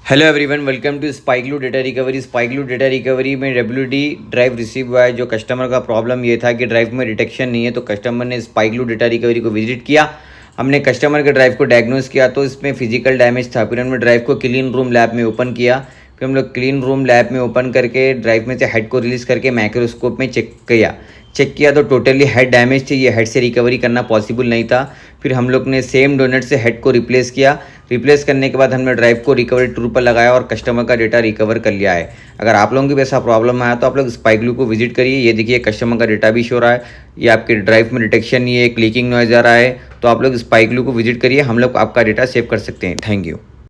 Hello everyone, welcome to Spikelu data recovery. Spikelu data recovery में WD drive receive हुआ है। जो customer का प्रॉब्लम ये था कि ड्राइव में डिटेक्शन नहीं है, तो कस्टमर ने स्पाइकलू डेटा रिकवरी को विजिट किया। हमने कस्टमर के ड्राइव को डायग्नोस किया तो इसमें फिजिकल डैमेज था। फिर हमने ड्राइव को क्लीन रूम लैब में ओपन किया। फिर हम लोग क्लीन रूम लैब में ओपन करके ड्राइव में से हेड को रिलीज़ करके माइक्रोस्कोप में चेक किया तो टोटली हेड डैमेज थी। ये हेड से रिकवरी करना पॉसिबल नहीं था। फिर हम लोग ने सेम डोनेट से हेड को रिप्लेस किया। रिप्लेस करने के बाद हमने ड्राइव को रिकवरी टूल पर लगाया और कस्टमर का डेटा रिकवर कर लिया है। अगर आप लोगों की भी ऐसा प्रॉब्लम आया तो आप लोग स्पाइकलू को विजिट करिए। ये देखिए कस्टमर का डेटा भी शो रहा है। ये आपके ड्राइव में डिटेक्शन नहीं है, क्लिकिंग नॉइज आ रहा है, तो आप लोग स्पाइकलू को विजिट करिए। हम लोग आपका डेटा सेव कर सकते हैं। Thank you.